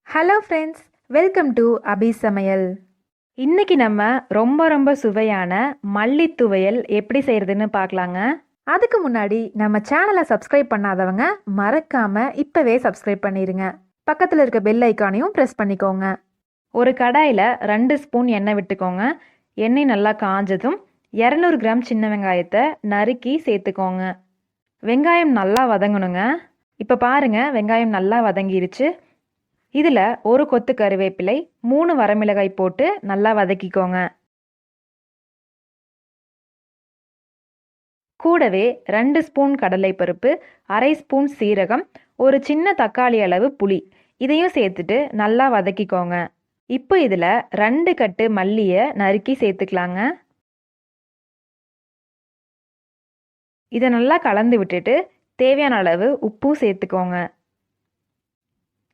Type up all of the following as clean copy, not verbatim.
Hello friends, welcome to அபி சமையல். இன்னைக்கு நம்ம ரொம்ப சுவையான மல்லி துவையல் எப்படி செய்யறதுன்னு பார்க்கலாங்க. அதுக்கு முன்னாடி நம்ம சேனலை சப்ஸ்கிரைப் பண்ணாதவங்க மறக்காம இப்பவே சப்ஸ்கிரைப் பண்ணிருங்க. பக்கத்தில் இருக்க பெல் ஐக்கானையும் ப்ரெஸ் பண்ணிக்கோங்க. ஒரு கடாயில் 2 ஸ்பூன் எண்ணெய் விட்டுக்கோங்க. எண்ணெய் நல்லா காஞ்சதும் 200 கிராம் சின்ன வெங்காயத்தை நறுக்கி சேர்த்துக்கோங்க. வெங்காயம் நல்லா வதங்கணுங்க. இப்போ பாருங்க, வெங்காயம் நல்லா வதங்கிருச்சு. இதில் ஒரு கொத்து கருவேப்பிலை, 3 வரமிளகாய் போட்டு நல்லா வதக்கிக்கோங்க. கூடவே 2 ஸ்பூன் கடலைப்பருப்பு, 1/2 ஸ்பூன் சீரகம், ஒரு சின்ன தக்காளி அளவு புளி இதையும் சேர்த்துட்டு நல்லா வதக்கிக்கோங்க. இப்போ இதில் 2 கட்டு மல்லியை நறுக்கி சேர்த்துக்கலாங்க. இதை நல்லா கலந்து விட்டுட்டு தேவையான அளவு உப்பும் சேர்த்துக்கோங்க.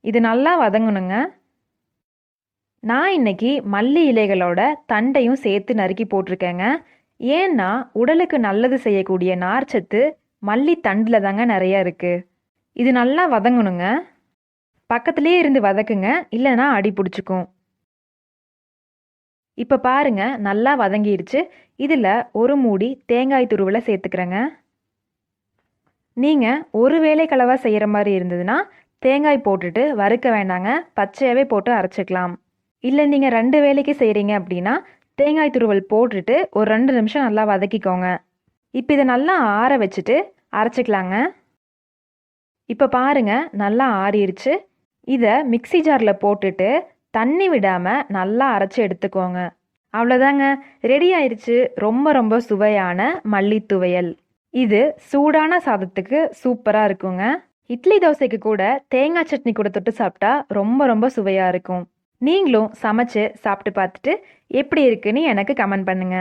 இது நல்லா வதங்கணுங்க. நான் இன்னைக்கு மல்லி இலைகளோட தண்டையும் சேர்த்து நறுக்கி போட்டிருக்கேங்க. ஏன்னா உடலுக்கு நல்லது செய்யக்கூடிய நார்ச்சத்து மல்லி தண்டில் தாங்க நிறையா இருக்குது. இது நல்லா வதங்கணுங்க. பக்கத்துலேயே இருந்து வதக்குங்க, இல்லைன்னா அடி பிடிச்சிக்கும். இப்போ பாருங்க, நல்லா வதங்கிடுச்சு. இதில் ஒரு மூடி தேங்காய் துருவலை சேர்த்துக்கிறேங்க. நீங்கள் ஒரு வேளை கலவா செய்கிற மாதிரி இருந்ததுன்னா தேங்காய் போட்டுட்டு வறுக்க வேண்டாங்க, பச்சையாகவே போட்டு அரைச்சிக்கலாம். இல்லை நீங்கள் 2 வேளைக்கு செய்கிறீங்க அப்படின்னா தேங்காய் துருவல் போட்டுட்டு ஒரு 2 நிமிஷம் நல்லா வதக்கிக்கோங்க. இப்போ இதை நல்லா ஆற வச்சுட்டு அரைச்சிக்கலாங்க. இப்போ பாருங்க, நல்லா ஆறிடுச்சு. இதை மிக்சி ஜாரில் போட்டுட்டு தண்ணி விடாமல் நல்லா அரைச்சி எடுத்துக்கோங்க. அவ்வளோதாங்க, ரெடி ஆயிடுச்சு ரொம்ப சுவையான மல்லி துவையல். இது சூடான சாதத்துக்கு சூப்பராக இருக்குங்க. இட்லி தோசைக்கு கூட தேங்காய் சட்னி கூட தொட்டு சாப்பிட்டா ரொம்ப சுவையாக இருக்கும். நீங்களும் சமைச்சு சாப்பிட்டு பார்த்துட்டு எப்படி இருக்குன்னு எனக்கு கமெண்ட் பண்ணுங்க.